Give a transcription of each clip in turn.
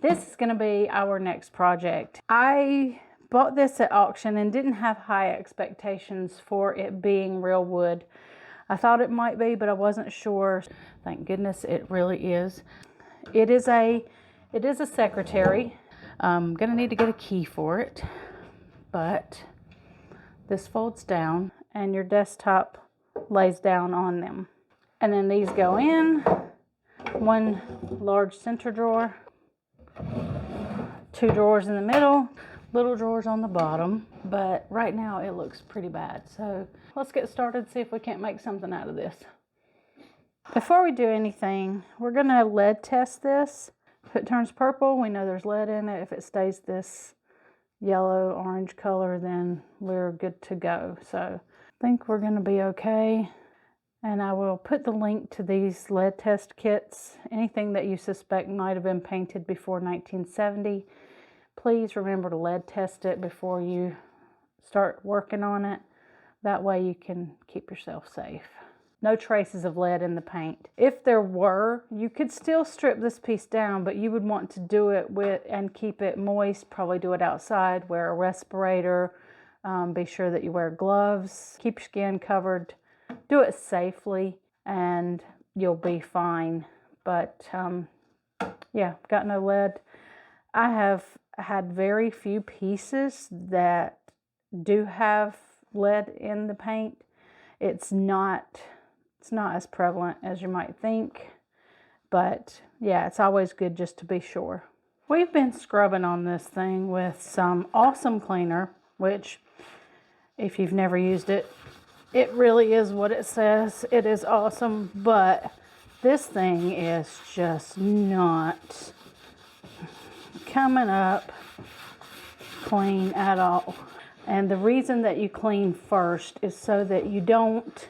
This is going to be our next project. I bought this at auction and didn't have high expectations for it being real wood. I thought it might be, but I wasn't sure. Thank goodness it really is. It is a secretary. I'm gonna need to get a key for it, but this folds down and your desktop lays down on them. And then these go in, one large center drawer, two drawers in the middle, little drawers on the bottom, but right now it looks pretty bad. So let's get started, see if we can't make something out of this. Before we do anything, we're gonna lead test this. If it turns purple, we know there's lead in it. If it stays this yellow, orange color, then we're good to go. So I think we're gonna be okay. And I will put the link to these lead test kits. Anything that you suspect might have been painted before 1970, please remember to lead test it before you start working on it. That way you can keep yourself safe. No traces of lead in the paint. If there were, you could still strip this piece down, but you would want to do it with and keep it moist. Probably do it outside, wear a respirator, be sure that you wear gloves, keep your skin covered. Do it safely and you'll be fine. But yeah, got no lead. I have had very few pieces that do have lead in the paint. It's not as prevalent as you might think, but yeah, it's always good just to be sure. We've been scrubbing on this thing with some awesome cleaner, which if you've never used it, it really is what it says. It is awesome, but this thing is just not coming up clean at all. And the reason that you clean first is so that you don't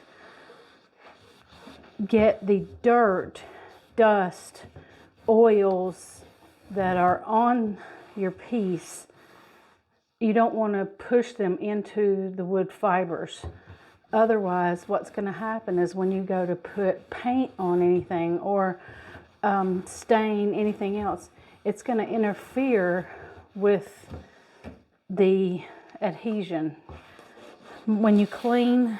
get the dirt, dust, oils that are on your piece. You don't want to push them into the wood fibers. Otherwise, what's going to happen is when you go to put paint on anything or stain anything else, it's going to interfere with the adhesion. When you clean,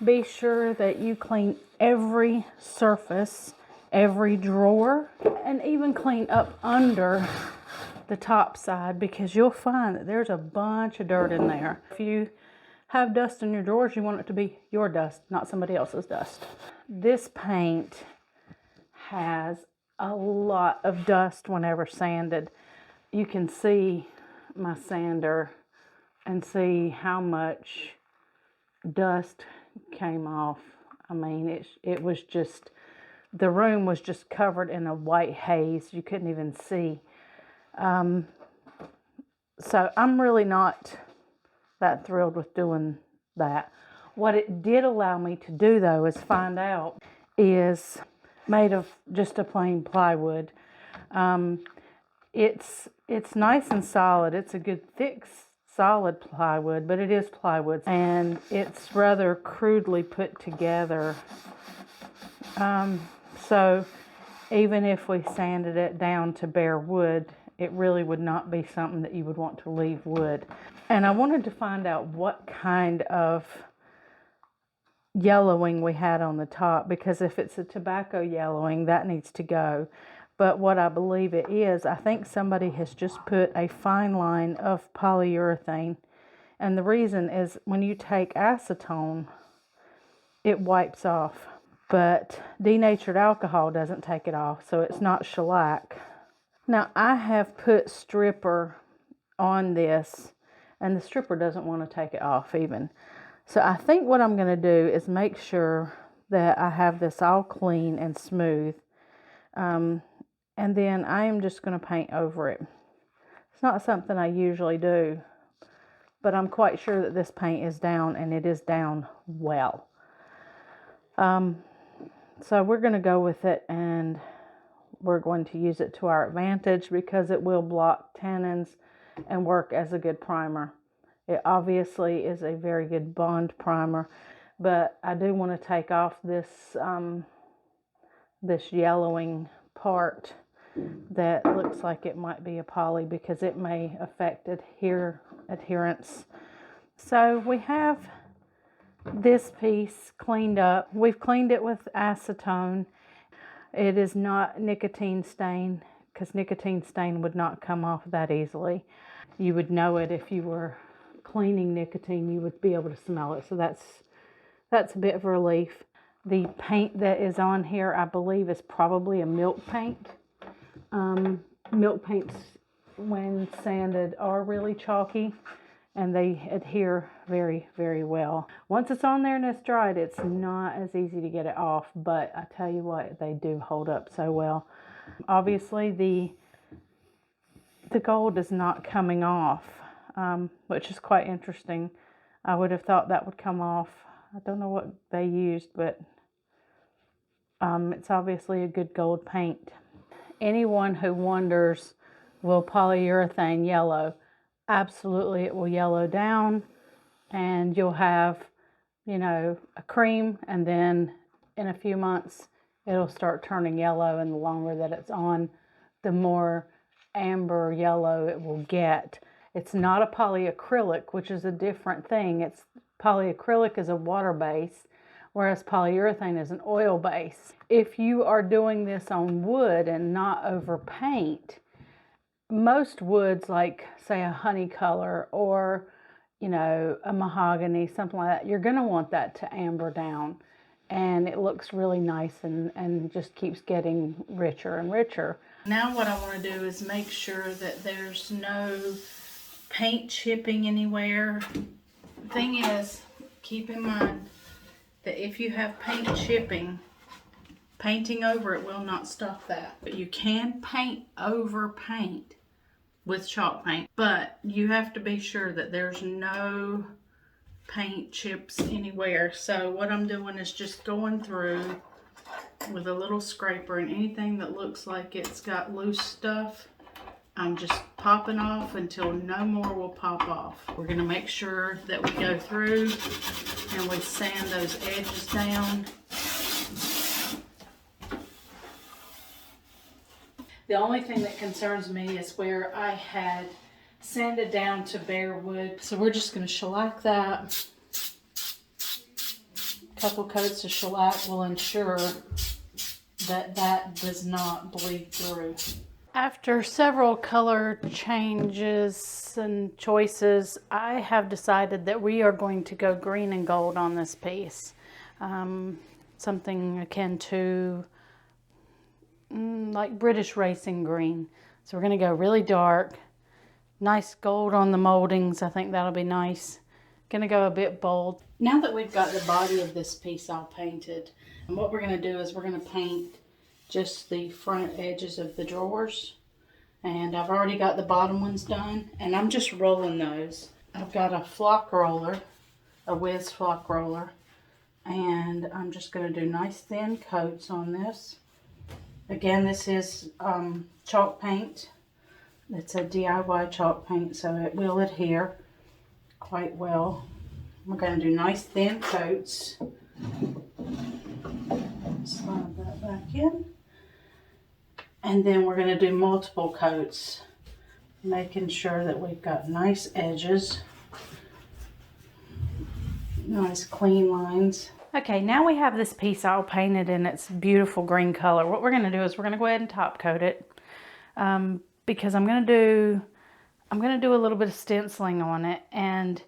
be sure that you clean every surface, every drawer, and even clean up under the top side, because you'll find that there's a bunch of dirt in there. If you have dust in your drawers, you want it to be your dust, not somebody else's dust. This paint has a lot of dust whenever sanded. You can see my sander and see how much dust came off. I mean, it was just, the room was just covered in a white haze. You couldn't even see. So I'm really not that thrilled with doing that. What it did allow me to do, though, is find out is made of just a plain plywood. It's nice and solid. It's a good thick solid plywood, but it is plywood and it's rather crudely put together. So even if we sanded it down to bare wood, it really would not be something that you would want to leave wood. And I wanted to find out what kind of yellowing we had on the top, because if it's a tobacco yellowing, that needs to go. But what I believe it is, I think somebody has just put a fine line of polyurethane. And the reason is when you take acetone, it wipes off. But denatured alcohol doesn't take it off, so it's not shellac. Now, I have put stripper on this, and the stripper doesn't want to take it off even. So I think what I'm going to do is make sure that I have this all clean and smooth. And then I am just going to paint over it. It's not something I usually do, but I'm quite sure that this paint is down, and it is down well. So we're going to go with it, and we're going to use it to our advantage because it will block tannins and work as a good primer. It obviously is a very good bond primer, but I do want to take off this this yellowing part that looks like it might be a poly because it may affect adherence. So we have this piece cleaned up. We've cleaned it with acetone. It is not nicotine stain because nicotine stain would not come off that easily. You would know it if you were cleaning nicotine. You would be able to smell it. So that's a bit of relief. The paint that is on here, I believe, is probably a milk paint. Milk paints, when sanded, are really chalky and they adhere very, very well. Once it's on there and it's dried, it's not as easy to get it off, but I tell you what, they do hold up so well. Obviously, the gold is not coming off, which is quite interesting. I would have thought that would come off. I don't know what they used, but it's obviously a good gold paint. Anyone who wonders, will polyurethane yellow? Absolutely, it will yellow down and you'll have, you know, a cream, and then in a few months it'll start turning yellow, and the longer that it's on, the more amber yellow it will get. It's not a polyacrylic, which is a different thing. Polyacrylic is a water base, whereas polyurethane is an oil base. If you are doing this on wood and not over paint, most woods, like say a honey color or, you know, a mahogany, something like that, you're going to want that to amber down, and it looks really nice and just keeps getting richer and richer. Now what I want to do is make sure that there's no paint chipping anywhere. The thing is, keep in mind that if you have paint chipping, painting over it will not stop that. But you can paint over paint with chalk paint, but you have to be sure that there's no paint chips anywhere. So what I'm doing is just going through with a little scraper, and anything that looks like it's got loose stuff, I'm just popping off until no more will pop off. We're going to make sure that we go through and we sand those edges down. The only thing that concerns me is where I had sanded down to bare wood. So we're just going to shellac that. A couple coats of shellac will ensure that that does not bleed through. After several color changes and choices, I have decided that we are going to go green and gold on this piece. Something akin to like British racing green. So we're going to go really dark, nice gold on the moldings. I think that'll be nice. Going to go a bit bold. Now that we've got the body of this piece all painted, and what we're going to do is we're going to paint just the front edges of the drawers. And I've already got the bottom ones done, and I'm just rolling those. I've got a flock roller, a whiz flock roller, and I'm just going to do nice thin coats on this. Again, this is chalk paint. It's a DIY chalk paint, so it will adhere quite well. We're going to do nice thin coats. Slide that back in. And then we're going to do multiple coats, making sure that we've got nice edges, nice clean lines. Okay, now we have this piece all painted in its beautiful green color. What we're going to do is we're going to go ahead and top coat it because I'm going to do a little bit of stenciling on it, and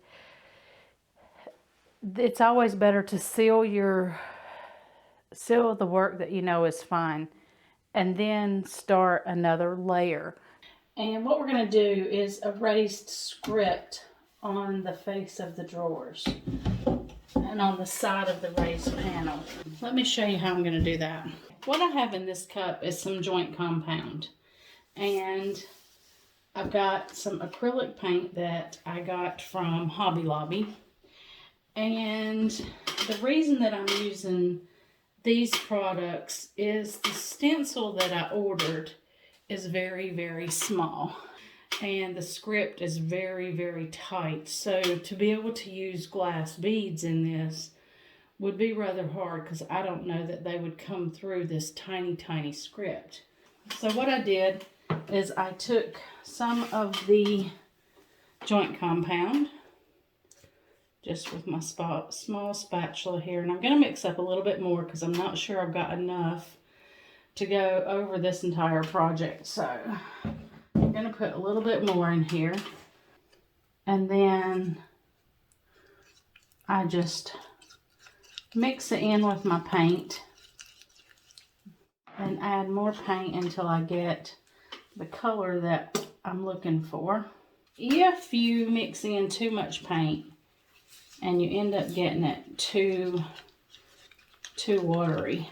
it's always better to seal the work that you know is fine, and then start another layer. And what we're going to do is a raised script on the face of the drawers and on the side of the raised panel. Let me show you how I'm going to do that. What I have in this cup is some joint compound, and I've got some acrylic paint that I got from Hobby Lobby. And the reason that I'm using these products is the stencil that I ordered is very, very small, and the script is very, very tight. So to be able to use glass beads in this would be rather hard, because I don't know that they would come through this tiny, tiny script. So what I did is I took some of the joint compound, just with my small spatula here, and I'm going to mix up a little bit more because I'm not sure I've got enough to go over this entire project. So I'm going to put a little bit more in here, and then I just mix it in with my paint and add more paint until I get the color that I'm looking for. If you mix in too much paint and you end up getting it too watery,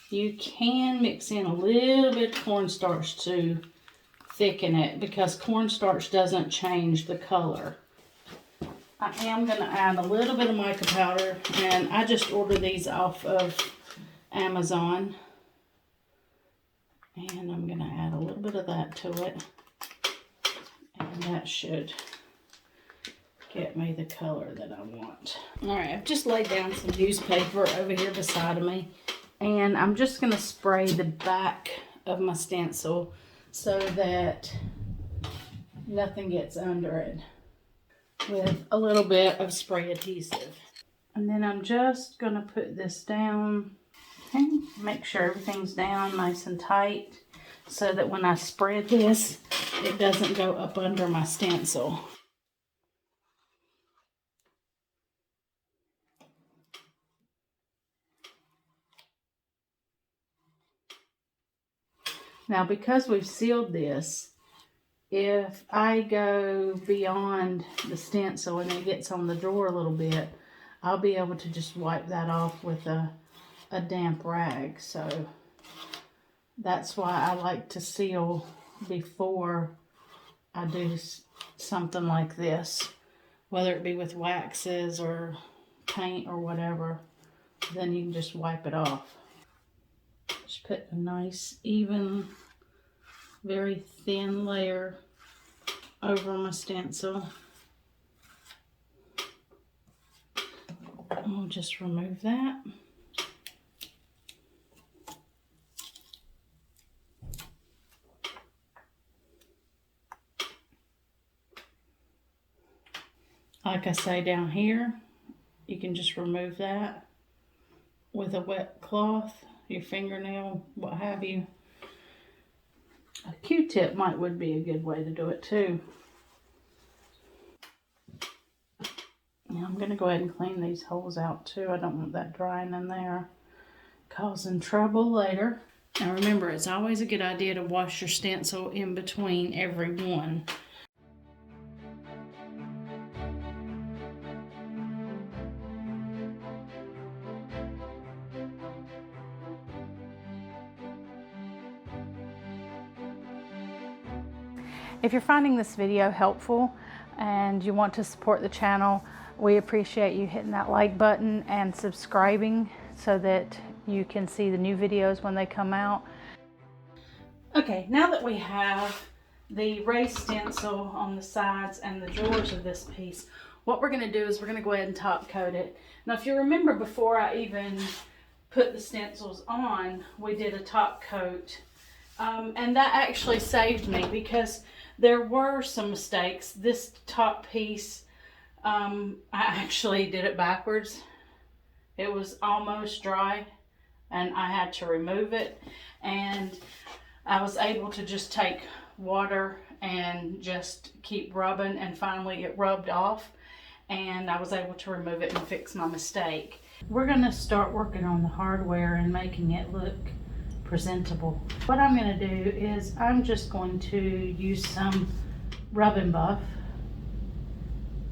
you can mix in a little bit of cornstarch to thicken it, because cornstarch doesn't change the color. I am going to add a little bit of mica powder, and I just ordered these off of Amazon. And I'm going to add a little bit of that to it. And that should get me the color that I want. Alright, I've just laid down some newspaper over here beside of me. And I'm just going to spray the back of my stencil so that nothing gets under it with a little bit of spray adhesive. And then I'm just going to put this down. Okay, make sure everything's down nice and tight so that when I spread this, it doesn't go up under my stencil. Now, because we've sealed this, if I go beyond the stencil and it gets on the drawer a little bit, I'll be able to just wipe that off with a damp rag. So that's why I like to seal before I do something like this, whether it be with waxes or paint or whatever. Then you can just wipe it off. Just put a nice even, very thin layer over my stencil. I'll just remove that. Like I say down here, you can just remove that with a wet cloth, your fingernail, what have you. A Q-tip would be a good way to do it too. Now I'm going to go ahead and clean these holes out too. I don't want that drying in there, causing trouble later. Now remember, it's always a good idea to wash your stencil in between every one. If you're finding this video helpful and you want to support the channel, we appreciate you hitting that like button and subscribing so that you can see the new videos when they come out. Okay, now that we have the raised stencil on the sides and the drawers of this piece, what we're going to do is we're going to go ahead and top coat it. Now, if you remember, before I even put the stencils on, we did a top coat. And that actually saved me because there were some mistakes. This top piece, I actually did it backwards. It was almost dry and I had to remove it. And I was able to just take water and just keep rubbing, and finally it rubbed off and I was able to remove it and fix my mistake. We're going to start working on the hardware and making it look presentable. What I'm going to do is I'm just going to use some rub and buff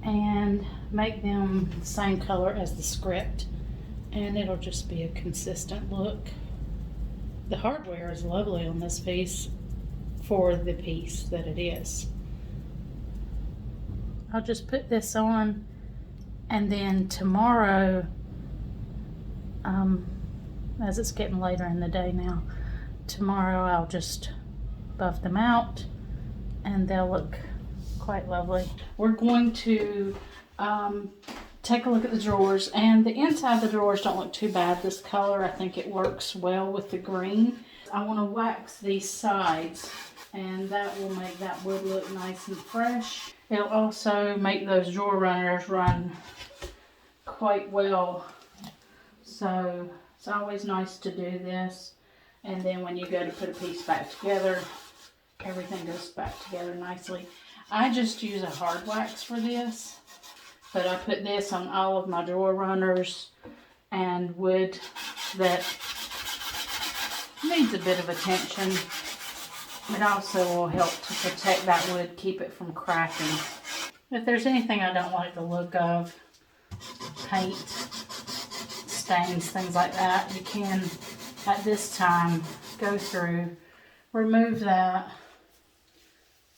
and make them the same color as the script, and it'll just be a consistent look. The hardware is lovely on this piece for the piece that it is. I'll just put this on, and then tomorrow, as it's getting later in the day now, tomorrow I'll just buff them out and they'll look quite lovely. We're going to take a look at the drawers, and the inside of the drawers don't look too bad. This color, I think it works well with the green. I want to wax these sides, and that will make that wood look nice and fresh. It'll also make those drawer runners run quite well. So it's always nice to do this. And then when you go to put a piece back together, everything goes back together nicely. I just use a hard wax for this, but I put this on all of my drawer runners and wood that needs a bit of attention. It also will help to protect that wood, keep it from cracking. If there's anything I don't like the look of, paint, stains, things like that, you can at this time go through, remove that,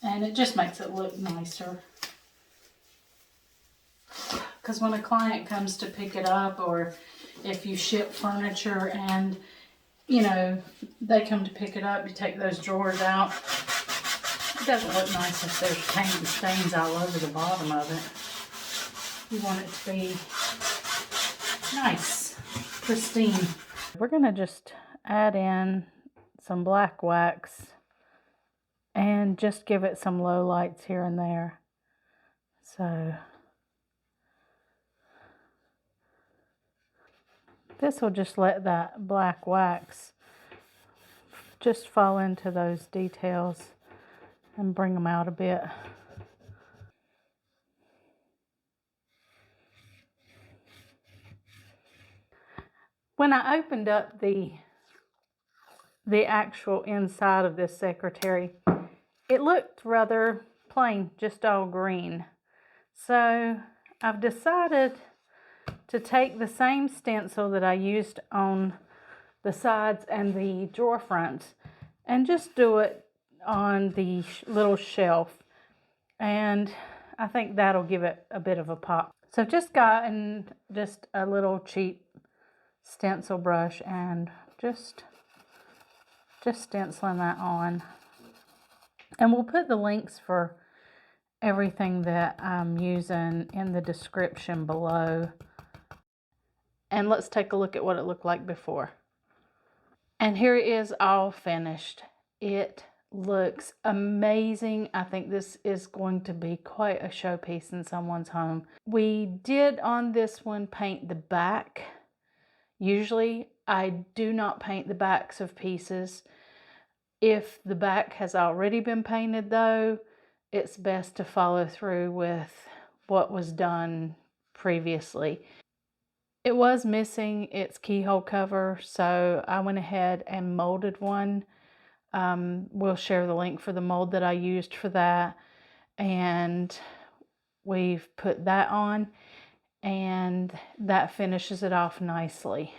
and it just makes it look nicer. Because when a client comes to pick it up, or if you ship furniture and you know they come to pick it up, you take those drawers out, it doesn't look nice if there's paint and stains all over the bottom of it. You want it to be nice, pristine. We're going to just add in some black wax and just give it some low lights here and there. So this will just let that black wax just fall into those details and bring them out a bit. When I opened up the actual inside of this secretary, it looked rather plain, just all green. So I've decided to take the same stencil that I used on the sides and the drawer fronts and just do it on the little shelf, and I think that'll give it a bit of a pop. So I've just gotten just a little cheap stencil brush and just stenciling that on, and we'll put the links for everything that I'm using in the description below. And let's take a look at what it looked like before. And here it is, all finished. It looks amazing. I think this is going to be quite a showpiece in someone's home. We did on this one paint the back. Usually I do not paint the backs of pieces. If the back has already been painted though, it's best to follow through with what was done previously. It was missing its keyhole cover, so I went ahead and molded one. We'll share the link for the mold that I used for that, and we've put that on, and that finishes it off nicely.